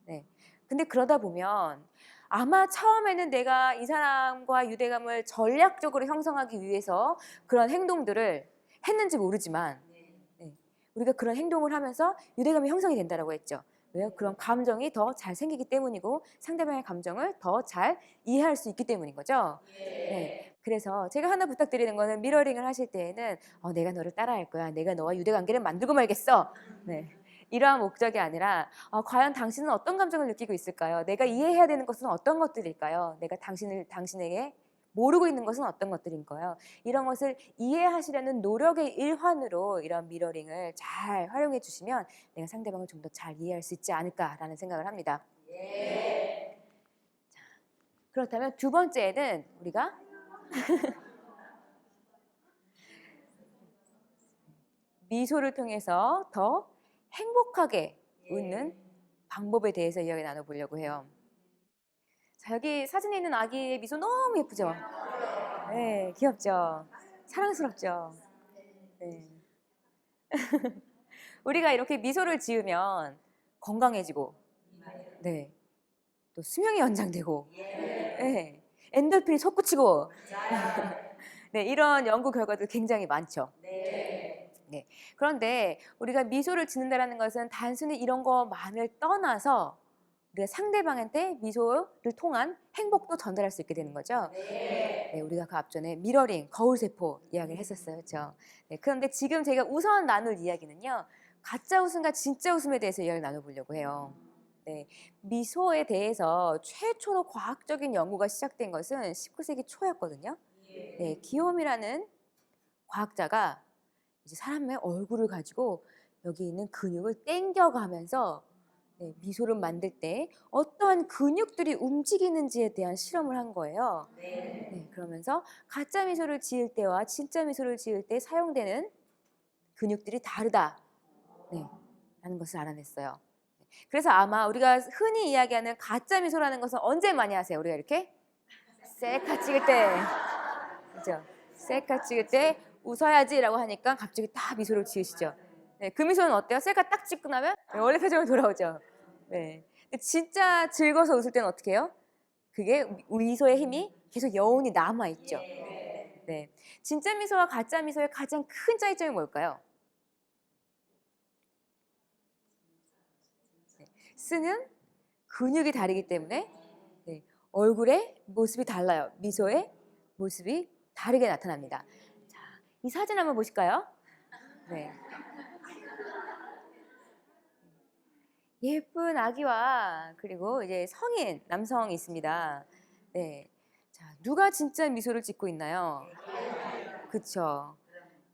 Speaker 2: 네. 근데 그러다 보면 아마 처음에는 내가 이 사람과 유대감을 전략적으로 형성하기 위해서 그런 행동들을 했는지 모르지만 우리가 그런 행동을 하면서 유대감이 형성이 된다고 했죠. 왜요? 그런 감정이 더 잘 생기기 때문이고 상대방의 감정을 더 잘 이해할 수 있기 때문인 거죠. 네. 그래서 제가 하나 부탁드리는 거는 미러링을 하실 때에는 내가 너를 따라할 거야. 내가 너와 유대관계를 만들고 말겠어. 네. 이러한 목적이 아니라 과연 당신은 어떤 감정을 느끼고 있을까요? 내가 이해해야 되는 것은 어떤 것들일까요? 내가 당신에게 모르고 있는 것은 어떤 것들인가요? 이런 것을 이해하시려는 노력의 일환으로 이런 미러링을 잘 활용해 주시면 내가 상대방을 좀 더 잘 이해할 수 있지 않을까라는 생각을 합니다. 자, 그렇다면 두 번째는 우리가 미소를 통해서 더 행복하게 웃는 방법에 대해서 이야기 나눠보려고 해요. 자, 여기 사진에 있는 아기의 미소 너무 예쁘죠? 네, 귀엽죠? 사랑스럽죠? 네. 우리가 이렇게 미소를 지으면 건강해지고, 네, 또 수명이 연장되고, 네, 엔돌핀이 솟구치고, 네, 이런 연구 결과도 굉장히 많죠. 네. 그런데 우리가 미소를 짓는다는 것은 단순히 이런 것만을 떠나서 우리가 상대방한테 미소를 통한 행복도 전달할 수 있게 되는 거죠. 네, 우리가 그 앞전에 미러링, 거울세포 이야기를 했었어요. 그렇죠? 네, 그런데 지금 제가 우선 나눌 이야기는요. 가짜 웃음과 진짜 웃음에 대해서 이야기를 나눠보려고 해요. 네, 미소에 대해서 최초로 과학적인 연구가 시작된 것은 19세기 초였거든요. 네, 기욤이라는 과학자가 이제 사람의 얼굴을 가지고 여기 있는 근육을 당겨가면서 미소를 만들 때 어떠한 근육들이 움직이는지에 대한 실험을 한 거예요. 네, 그러면서 가짜 미소를 지을 때와 진짜 미소를 지을 때 사용되는 근육들이 다르다. 네, 라는 것을 알아냈어요. 그래서 아마 우리가 흔히 이야기하는 가짜 미소라는 것은 언제 많이 하세요? 우리가 이렇게 셀카 찍을 때, 그죠? 셀카 찍을 때 웃어야지라고 하니까 갑자기 딱 미소를 지으시죠. 네, 그 미소는 어때요? 셀카 딱 찍고 나면 원래 표정으로 돌아오죠. 네. 진짜 즐거워서 웃을 때는 어떻게 해요? 그게 미소의 힘이 계속 여운이 남아있죠. 네. 진짜 미소와 가짜 미소의 가장 큰 차이점이 뭘까요? 쓰는 근육이 다르기 때문에 네, 얼굴의 모습이 달라요. 미소의 모습이 다르게 나타납니다. 자, 이 사진 한번 보실까요? 네. 예쁜 아기와 그리고 이제 성인 남성이 있습니다. 네. 자, 누가 진짜 미소를 짓고 있나요? 그쵸.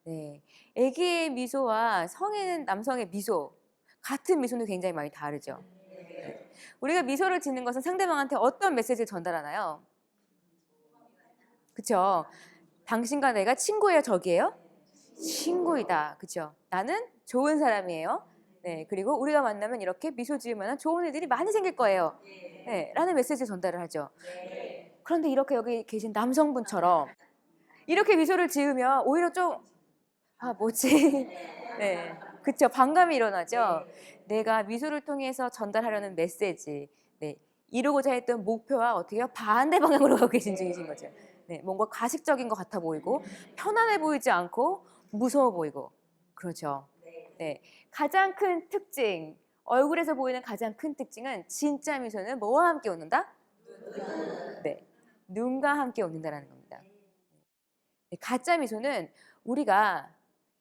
Speaker 2: 네. 아기의 미소와 성인 남성의 미소, 같은 미소는 굉장히 많이 다르죠. 네. 우리가 미소를 짓는 것은 상대방한테 어떤 메시지를 전달하나요? 그쵸. 당신과 내가 친구예요, 적이에요? 친구이다. 그쵸. 나는 좋은 사람이에요. 네. 그리고 우리가 만나면 이렇게 미소 지으면 좋은 일들이 많이 생길 거예요. 네. 라는 메시지를 전달을 하죠. 그런데 이렇게 여기 계신 남성분처럼 이렇게 미소를 지으면 오히려 좀, 아, 뭐지? 네. 그쵸. 반감이 일어나죠. 내가 미소를 통해서 전달하려는 메시지, 네. 이루고자 했던 목표와 어떻게 반대 방향으로 가고 계신 중이신 거죠. 네. 뭔가 가식적인 것 같아 보이고, 편안해 보이지 않고, 무서워 보이고. 그렇죠. 네. 가장 큰 특징, 얼굴에서 보이는 가장 큰 특징은 진짜 미소는 뭐와 함께 웃는다? 네. 눈과 함께 웃는다라는 겁니다. 네. 가짜 미소는 우리가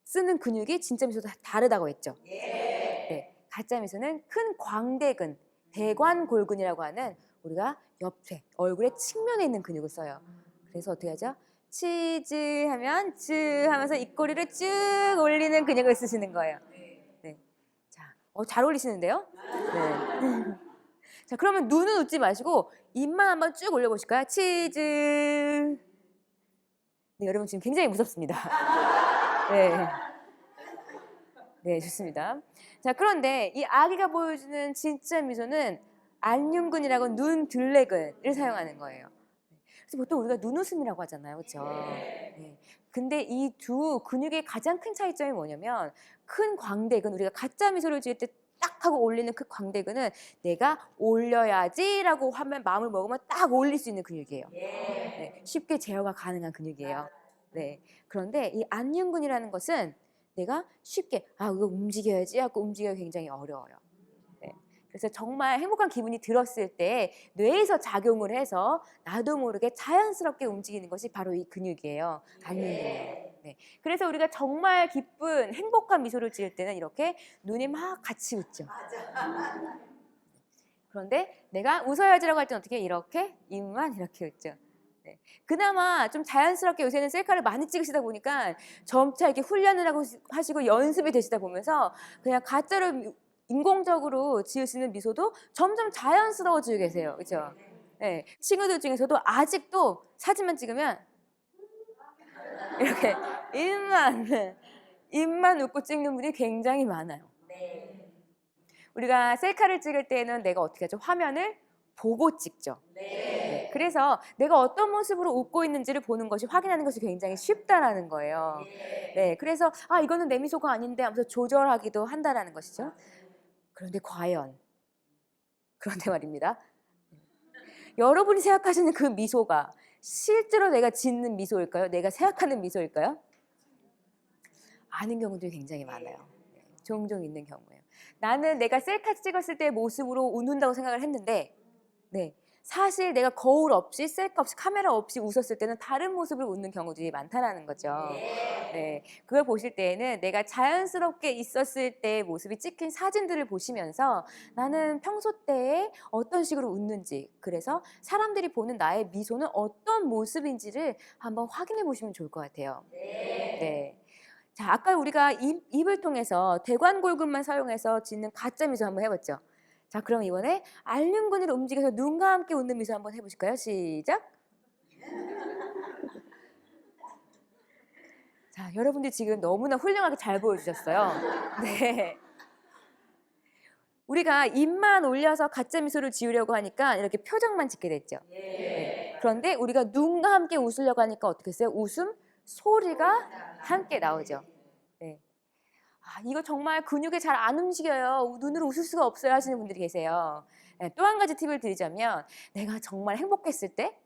Speaker 2: 쓰는 근육이 진짜 미소도 다르다고 했죠. 네, 가짜 미소는 큰 광대근, 대관골근이라고 하는 우리가 옆에 얼굴의 측면에 있는 근육을 써요. 그래서 어떻게 하죠? 치즈 하면 쯔 하면서 입꼬리를 쭉 올리는 근육을 쓰시는 거예요. 네, 자, 잘 어울리시는데요? 네. 자, 그러면 눈은 웃지 마시고 입만 한번 쭉 올려보실까요? 치즈. 네, 여러분 지금 굉장히 무섭습니다. 네. 네, 좋습니다. 자, 그런데 이 아기가 보여주는 진짜 미소는 안윤근이라고 눈 둘레근을 사용하는 거예요. 그래서 보통 우리가 눈웃음이라고 하잖아요. 그렇죠? 네. 근데 이 두 근육의 가장 큰 차이점이 뭐냐면 큰 광대근, 우리가 가짜 미소를 지을 때 딱 하고 올리는 그 광대근은 내가 올려야지라고 하면 마음을 먹으면 딱 올릴 수 있는 근육이에요. 네, 쉽게 제어가 가능한 근육이에요. 네. 그런데 이 안윤근이라는 것은 내가 쉽게 이거 움직여야지 하고 움직이기가 굉장히 어려워요. 네. 그래서 정말 행복한 기분이 들었을 때 뇌에서 작용을 해서 나도 모르게 자연스럽게 움직이는 것이 바로 이 근육이에요. 안윤근이에요. 네. 그래서 우리가 정말 기쁜 행복한 미소를 지을 때는 이렇게 눈이 막 같이 웃죠. 그런데 내가 웃어야지라고 할 때는 어떻게 이렇게 입만 이렇게 웃죠. 네. 그나마 좀 자연스럽게 요새는 셀카를 많이 찍으시다 보니까 점차 이렇게 훈련을 하시고 연습이 되시다 보면서 그냥 가짜로 인공적으로 지으시는 미소도 점점 자연스러워지고 계세요. 그렇죠? 네. 친구들 중에서도 아직도 사진만 찍으면 이렇게 입만 웃고 찍는 분이 굉장히 많아요. 우리가 셀카를 찍을 때는 내가 어떻게 하죠? 화면을 보고 찍죠. 네. 그래서 내가 어떤 모습으로 웃고 있는지를 보는 것이 확인하는 것이 굉장히 쉽다라는 거예요. 네. 그래서 이거는 내 미소가 아닌데 하면서 조절하기도 한다라는 것이죠. 그런데 과연 그런데 말입니다. 여러분이 생각하시는 그 미소가 실제로 내가 짓는 미소일까요? 내가 생각하는 미소일까요? 아닌 경우도 굉장히 많아요. 네. 종종 있는 경우예요. 나는 내가 셀카 찍었을 때의 모습으로 웃는다고 생각을 했는데 네, 사실 내가 거울 없이 셀카 없이 카메라 없이 웃었을 때는 다른 모습으로 웃는 경우들이 많다라는 거죠. 네, 그걸 보실 때에는 내가 자연스럽게 있었을 때의 모습이 찍힌 사진들을 보시면서 나는 평소 때에 어떤 식으로 웃는지, 그래서 사람들이 보는 나의 미소는 어떤 모습인지를 한번 확인해 보시면 좋을 것 같아요. 네. 자, 아까 우리가 입을 통해서 대관골근만 사용해서 짓는 가짜 미소 한번 해봤죠. 자, 그럼 이번에 안윤근을 움직여서 눈과 함께 웃는 미소 한번 해보실까요? 시작. 자, 여러분들 지금 너무나 훌륭하게 잘 보여주셨어요. 네. 우리가 입만 올려서 가짜 미소를 지으려고 하니까 이렇게 표정만 짓게 됐죠. 네. 그런데 우리가 눈과 함께 웃으려고 하니까 어떻게 했어요? 웃음 소리가 함께 나오죠. 네. 이거 정말 근육이 잘 안 움직여요. 눈으로 웃을 수가 없어요 하시는 분들이 계세요. 네, 또 한 가지 팁을 드리자면 내가 정말 행복했을 때,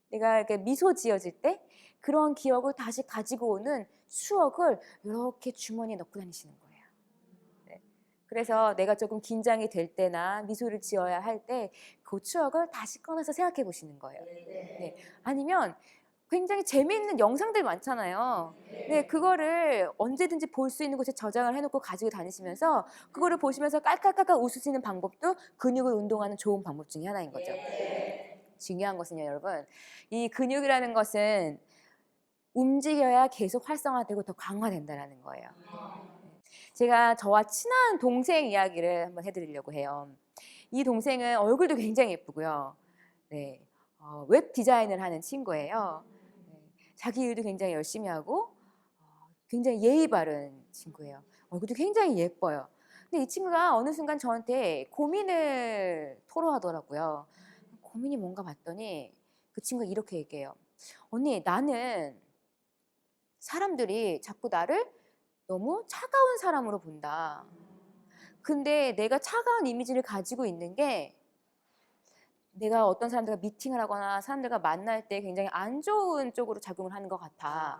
Speaker 2: 내가 이렇게 미소 지어질 때 그런 기억을 다시 가지고 오는 추억을 이렇게 주머니에 넣고 다니시는 거예요. 네. 그래서 내가 조금 긴장이 될 때나 미소를 지어야 할 때 그 추억을 다시 꺼내서 생각해 보시는 거예요. 네. 아니면 굉장히 재미있는 영상들 많잖아요. 네, 그거를 언제든지 볼 수 있는 곳에 저장을 해놓고 가지고 다니시면서 그거를 보시면서 깔깔깔깔 웃으시는 방법도 근육을 운동하는 좋은 방법 중에 하나인 거죠. 중요한 것은요, 여러분. 이 근육이라는 것은 움직여야 계속 활성화되고 더 강화된다는 거예요. 제가 저와 친한 동생 이야기를 한번 해드리려고 해요. 이 동생은 얼굴도 굉장히 예쁘고요. 네, 웹 디자인을 하는 친구예요. 네, 자기 일도 굉장히 열심히 하고 굉장히 예의 바른 친구예요. 얼굴도 굉장히 예뻐요. 근데 이 친구가 어느 순간 저한테 고민을 토로하더라고요. 고민이 뭔가 봤더니 그 친구가 이렇게 얘기해요. 언니, 나는 사람들이 자꾸 나를 너무 차가운 사람으로 본다. 근데 내가 차가운 이미지를 가지고 있는 게 내가 어떤 사람들과 미팅을 하거나 사람들과 만날 때 굉장히 안 좋은 쪽으로 작용을 하는 것 같아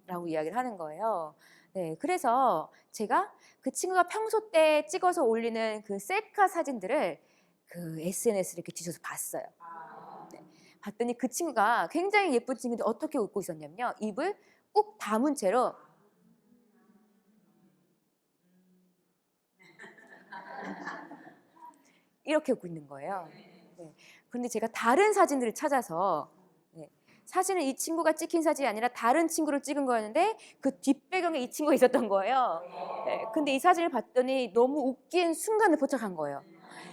Speaker 2: 라고 이야기를 하는 거예요. 네, 그래서 제가 그 친구가 평소 때 찍어서 올리는 그 셀카 사진들을 그 SNS를 이렇게 뒤져서 봤어요. 네, 봤더니 그 친구가 굉장히 예쁜 친구인데 어떻게 웃고 있었냐면요. 입을 꾹 다문 채로 이렇게 웃고 있는 거예요. 네. 그런데 제가 다른 사진들을 찾아서 사진은 이 친구가 찍힌 사진이 아니라 다른 친구를 찍은 거였는데 그 뒷배경에 이 친구가 있었던 거예요. 네. 근데 이 사진을 봤더니 너무 웃긴 순간을 포착한 거예요.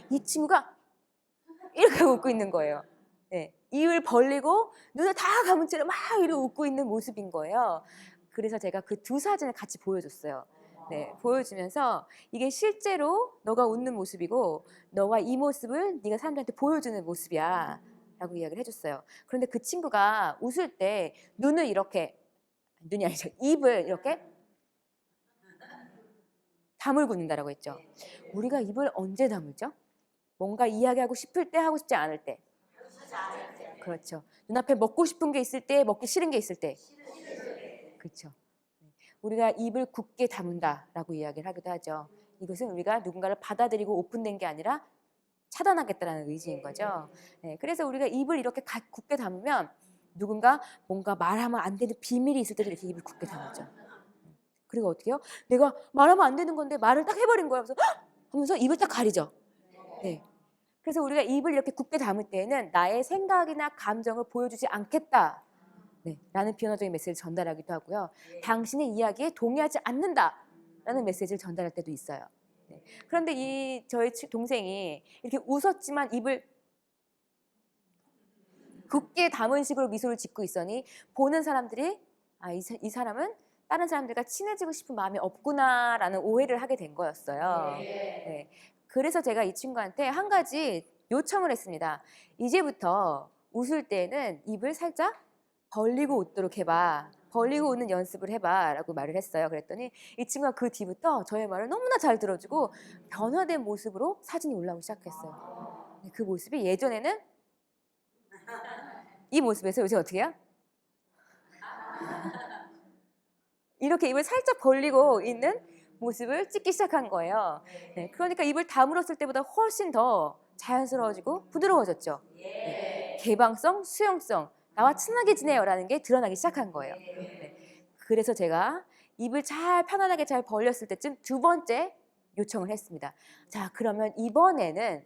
Speaker 2: 이 친구가 이렇게 웃고 있는 거예요. 네. 입을 벌리고 눈을 다 감은 채로 막 이렇게 웃고 있는 모습인 거예요. 그래서 제가 그 두 사진을 같이 보여줬어요. 네, 보여주면서 이게 실제로 너가 웃는 모습이고 너가 이 모습을 네가 사람들한테 보여주는 모습이야 라고 이야기를 해줬어요. 그런데 그 친구가 웃을 때 눈을 이렇게, 눈이 아니죠, 입을 이렇게 다물고 있는다라고 했죠. 우리가 입을 언제 다물죠? 뭔가 이야기하고 싶을 때, 하고 싶지 않을 때. 그렇죠. 눈앞에 먹고 싶은 게 있을 때, 먹기 싫은 게 있을 때. 그렇죠. 우리가 입을 굳게 다문다라고 이야기를 하기도 하죠. 이것은 우리가 누군가를 받아들이고 오픈된 게 아니라 차단하겠다는 의지인 거죠. 네, 그래서 우리가 입을 이렇게 굳게 담으면 누군가 뭔가 말하면 안 되는 비밀이 있을 때도 이렇게 입을 굳게 다무죠. 그리고 어떻게 해요? 내가 말하면 안 되는 건데 말을 딱 해버린 거예요. 그래서 하면서 입을 딱 가리죠. 네. 그래서 우리가 입을 이렇게 굳게 담을 때에는 나의 생각이나 감정을 보여주지 않겠다. 네, 라는 비언어적인 메시지를 전달하기도 하고요. 당신의 이야기에 동의하지 않는다라는 메시지를 전달할 때도 있어요. 네. 그런데 이 저희 동생이 이렇게 웃었지만 입을 굳게 담은 식으로 미소를 짓고 있으니 보는 사람들이 이 사람은 다른 사람들과 친해지고 싶은 마음이 없구나라는 오해를 하게 된 거였어요. 네. 그래서 제가 이 친구한테 한 가지 요청을 했습니다. 이제부터 웃을 때는 입을 살짝 벌리고 웃도록 해봐. 벌리고 웃는 연습을 해봐 라고 말을 했어요. 그랬더니 이 친구가 그 뒤부터 저의 말을 너무나 잘 들어주고 변화된 모습으로 사진이 올라오기 시작했어요. 그 모습이 예전에는 이 모습에서 요새 어떻게 해요? 이렇게 입을 살짝 벌리고 있는 모습을 찍기 시작한 거예요. 네, 그러니까 입을 다물었을 때보다 훨씬 더 자연스러워지고 부드러워졌죠. 네, 개방성, 수용성, 나와 친하게 지내요라는 게 드러나기 시작한 거예요. 네, 그래서 제가 입을 잘 편안하게 잘 벌렸을 때쯤 두 번째 요청을 했습니다. 자, 그러면 이번에는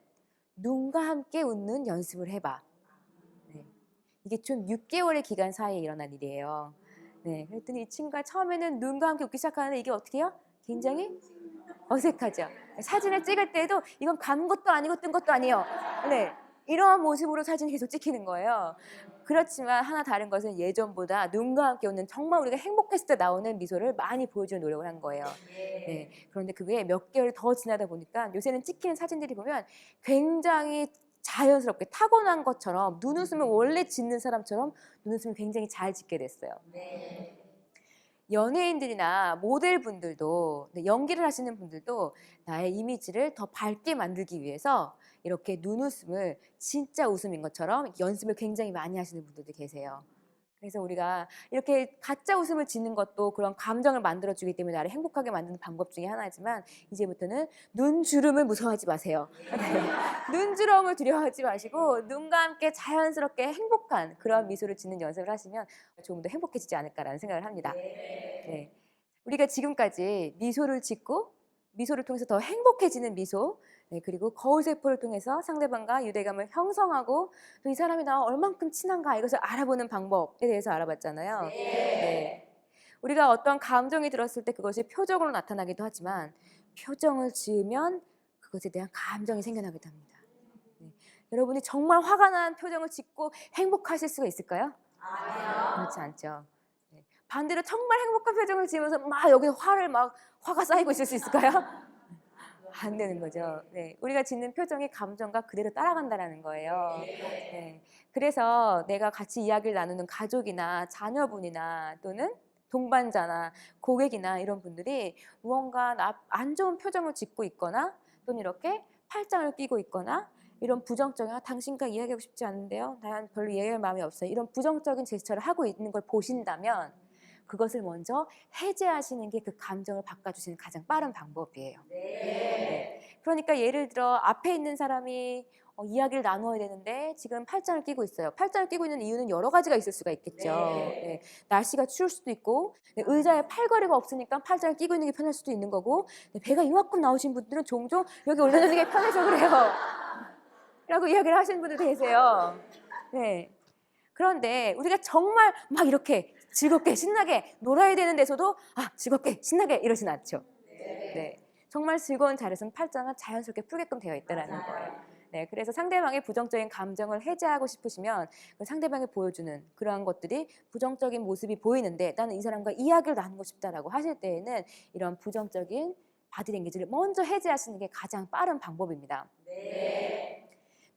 Speaker 2: 눈과 함께 웃는 연습을 해봐. 네, 이게 좀 6개월의 기간 사이에 일어난 일이에요. 네, 그랬더니 이 친구가 처음에는 눈과 함께 웃기 시작하는데 이게 어떻게 해요? 굉장히 어색하죠. 사진을 찍을 때도 이건 감은 것도 아니고 뜬 것도 아니에요. 네, 이러한 모습으로 사진이 계속 찍히는 거예요. 그렇지만 하나 다른 것은 예전보다 눈과 함께 웃는 정말 우리가 행복했을 때 나오는 미소를 많이 보여주는 노력을 한 거예요. 네, 그런데 그게 몇 개월이 더 지나다 보니까 요새는 찍히는 사진들이 보면 굉장히 자연스럽게 타고난 것처럼 눈웃음을 원래 짓는 사람처럼 눈웃음을 굉장히 잘 짓게 됐어요. 연예인들이나 모델분들도, 연기를 하시는 분들도 나의 이미지를 더 밝게 만들기 위해서 이렇게 눈웃음을 진짜 웃음인 것처럼 연습을 굉장히 많이 하시는 분들도 계세요. 그래서 우리가 이렇게 가짜 웃음을 짓는 것도 그런 감정을 만들어주기 때문에 나를 행복하게 만드는 방법 중에 하나지만, 이제부터는 눈주름을 무서워하지 마세요. 눈주름을 두려워하지 마시고 눈과 함께 자연스럽게 행복한 그런 미소를 짓는 연습을 하시면 조금 더 행복해지지 않을까라는 생각을 합니다. 네. 우리가 지금까지 미소를 짓고 미소를 통해서 더 행복해지는 미소, 그리고 거울세포를 통해서 상대방과 유대감을 형성하고 또 이 사람이 나와 얼만큼 친한가 이것을 알아보는 방법에 대해서 알아봤잖아요. 네. 우리가 어떤 감정이 들었을 때 그것이 표정으로 나타나기도 하지만 표정을 지으면 그것에 대한 감정이 생겨나기도 합니다. 여러분이 정말 화가 난 표정을 짓고 행복하실 수가 있을까요? 아니요. 그렇지 않죠. 반대로 정말 행복한 표정을 지으면서 막 여기서 화가 쌓이고 있을 수 있을까요? 안 되는 거죠. 우리가 짓는 표정이 감정과 그대로 따라간다는 거예요. 그래서 내가 같이 이야기를 나누는 가족이나 자녀분이나 또는 동반자나 고객이나 이런 분들이 무언가 안 좋은 표정을 짓고 있거나 또는 이렇게 팔짱을 끼고 있거나 이런 부정적인 당신과 이야기하고 싶지 않은데요. 난 별로 이야기할 마음이 없어요. 이런 부정적인 제스처를 하고 있는 걸 보신다면 그것을 먼저 해제하시는 게 그 감정을 바꿔주시는 가장 빠른 방법이에요. 그러니까 예를 들어 앞에 있는 사람이 이야기를 나누어야 되는데 지금 팔짱을 끼고 있어요. 팔짱을 끼고 있는 이유는 여러 가지가 있을 수가 있겠죠. 날씨가 추울 수도 있고 의자에 팔걸이가 없으니까 팔짱을 끼고 있는 게 편할 수도 있는 거고 배가 이만큼 나오신 분들은 종종 여기 올려놓는 게 편해서 그래요. 라고 이야기를 하시는 분들도 계세요. 그런데 우리가 정말 막 이렇게 즐겁게 신나게 놀아야 되는 데서도 즐겁게 신나게 이러진 않죠. 정말 즐거운 자리에서는 팔짱은 자연스럽게 풀게끔 되어 있다는 거예요. 그래서 상대방의 부정적인 감정을 해제하고 싶으시면 상대방이 보여주는 그러한 것들이 부정적인 모습이 보이는데 나는 이 사람과 이야기를 나누고 싶다라고 하실 때에는 이런 부정적인 바디랭귀지를 먼저 해제하시는 게 가장 빠른 방법입니다.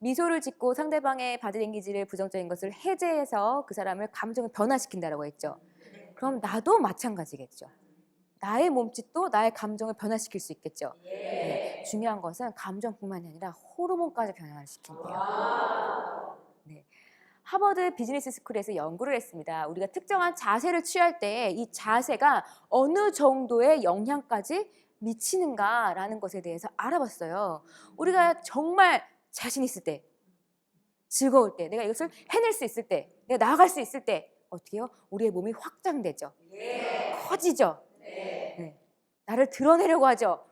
Speaker 2: 미소를 짓고 상대방의 바디랭귀지를 부정적인 것을 해제해서 그 사람을 감정을 변화시킨다라고 했죠. 그럼 나도 마찬가지겠죠. 나의 몸짓도 나의 감정을 변화시킬 수 있겠죠. 중요한 것은 감정뿐만이 아니라 호르몬까지 변화를 시킨대요. 하버드 비즈니스 스쿨에서 연구를 했습니다. 우리가 특정한 자세를 취할 때 이 자세가 어느 정도의 영향까지 미치는가라는 것에 대해서 알아봤어요. 우리가 정말 자신 있을 때, 즐거울 때, 내가 이것을 해낼 수 있을 때, 내가 나아갈 수 있을 때 어떻게 해요? 우리의 몸이 확장되죠. 커지죠. 나를 드러내려고 하죠.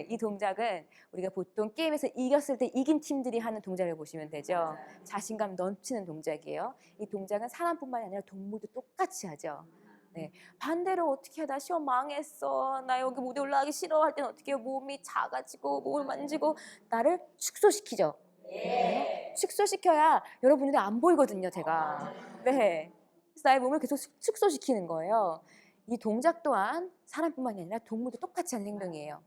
Speaker 2: 이 동작은 우리가 보통 게임에서 이겼을 때 이긴 팀들이 하는 동작을 보시면 되죠. 자신감 넘치는 동작이에요. 이 동작은 사람뿐만 아니라 동물도 똑같이 하죠. 반대로 어떻게 하다 시험 망했어, 나 여기 무대 올라가기 싫어 할 때는 어떻게 해요? 몸이 작아지고 몸을 만지고 나를 축소시키죠. 축소시켜야 여러분들이 안 보이거든요, 제가. 그래서 나의 몸을 계속 축소시키는 거예요. 이 동작 또한 사람뿐만이 아니라 동물도 똑같이 하는 행동이에요.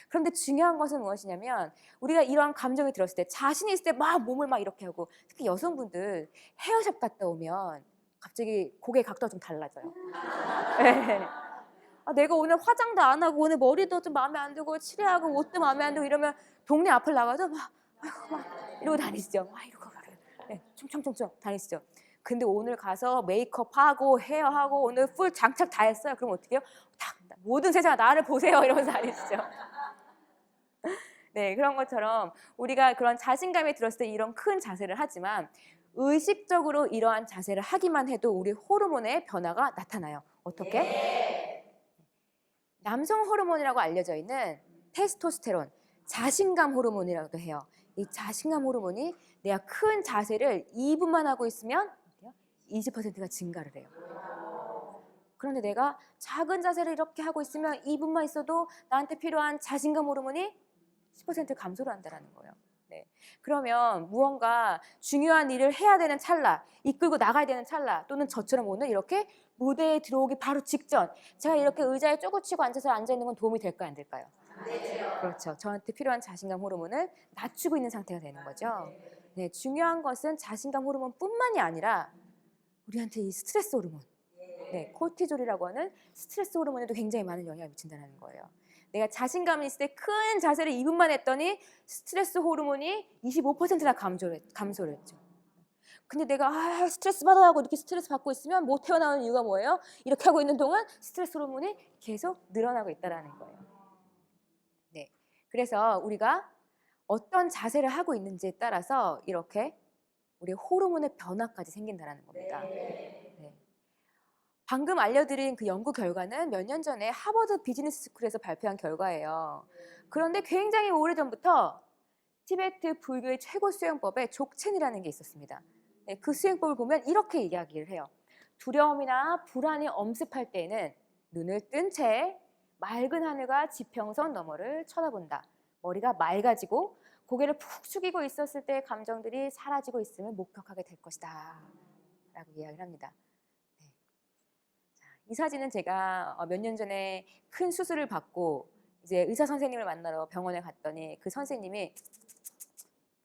Speaker 2: 그런데 중요한 것은 무엇이냐면 우리가 이러한 감정이 들었을 때 자신이 있을 때 막 몸을 막 이렇게 하고 특히 여성분들 헤어샵 갔다 오면 갑자기 고개 각도가 좀 달라져요. 내가 오늘 화장도 안 하고 오늘 머리도 좀 마음에 안 들고 칠해하고 옷도 마음에 안 들고 이러면 동네 앞을 나가도 막 이러고 다니시죠. 이러고 총총총총 다니시죠. 근데 오늘 가서 메이크업하고 헤어하고 오늘 풀 장착 다 했어요. 그럼 어떻게 해요? 모든 세상 나를 보세요 이러면서 다니시죠. 그런 것처럼 우리가 그런 자신감이 들었을 때 이런 큰 자세를 하지만 의식적으로 이러한 자세를 하기만 해도 우리 호르몬의 변화가 나타나요. 어떻게? 남성 호르몬이라고 알려져 있는 테스토스테론, 자신감 호르몬이라고도 해요. 이 자신감 호르몬이 내가 큰 자세를 2분만 하고 있으면 20%가 증가를 해요. 그런데 내가 작은 자세를 이렇게 하고 있으면 2분만 있어도 나한테 필요한 자신감 호르몬이 10% 감소를 한다는 거예요. 그러면 무언가 중요한 일을 해야 되는 찰나, 이끌고 나가야 되는 찰나, 또는 저처럼 오늘 이렇게 무대에 들어오기 바로 직전 제가 이렇게 의자에 쪼그치고 앉아있는 건 도움이 될까요, 안 될까요? 그렇죠. 저한테 필요한 자신감 호르몬을 낮추고 있는 상태가 되는 거죠. 중요한 것은 자신감 호르몬뿐만이 아니라 우리한테 이 스트레스 호르몬, 네, 코르티졸이라고 하는 스트레스 호르몬에도 굉장히 많은 영향을 미친다는 거예요. 내가 자신감이 있을 때 큰 자세를 2분만 했더니 스트레스 호르몬이 25%나 감소를 했죠. 근데 내가 스트레스 받아야 하고 이렇게 스트레스 받고 있으면 못 태어나는 이유가 뭐예요? 이렇게 하고 있는 동안 스트레스 호르몬이 계속 늘어나고 있다는 거예요. 네, 그래서 우리가 어떤 자세를 하고 있는지에 따라서 이렇게 우리 호르몬의 변화까지 생긴다는 겁니다. 네. 방금 알려드린 그 연구 결과는 몇 년 전에 하버드 비즈니스 스쿨에서 발표한 결과예요. 그런데 굉장히 오래전부터 티베트 불교의 최고 수행법에 족첸이라는 게 있었습니다. 네, 그 수행법을 보면 이렇게 이야기를 해요. 두려움이나 불안이 엄습할 때에는 눈을 뜬 채 맑은 하늘과 지평선 너머를 쳐다본다. 머리가 맑아지고 고개를 푹 숙이고 있었을 때 감정들이 사라지고 있음을 목격하게 될 것이다. 라고 이야기를 합니다. 네. 자, 이 사진은 제가 몇 년 전에 큰 수술을 받고 이제 의사 선생님을 만나러 병원에 갔더니 그 선생님이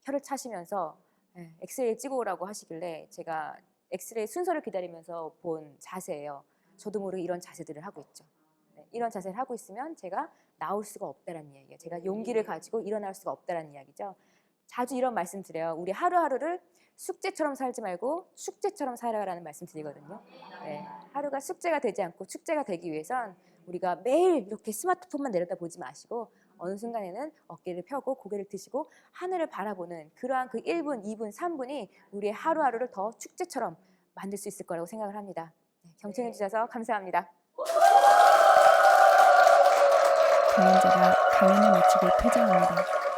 Speaker 2: 혀를 차시면서 엑스레이 찍어 오라고 하시길래 제가 엑스레이 순서를 기다리면서 본 자세예요. 저도 모르게 이런 자세들을 하고 있죠. 네, 이런 자세를 하고 있으면 제가 나올 수가 없다는 이야기예요. 제가 용기를 가지고 일어날 수가 없다는 이야기죠. 자주 이런 말씀 드려요. 우리 하루하루를 숙제처럼 살지 말고 축제처럼 살아라는 말씀 드리거든요. 네, 하루가 숙제가 되지 않고 축제가 되기 위해선 우리가 매일 이렇게 스마트폰만 내려다보지 마시고 어느 순간에는 어깨를 펴고 고개를 드시고 하늘을 바라보는 그러한 그 1분, 2분, 3분이 우리의 하루하루를 더 축제처럼 만들 수 있을 거라고 생각을 합니다. 네, 경청해 주셔서 감사합니다.
Speaker 1: 강연자가 강연을 마치고 퇴장합니다.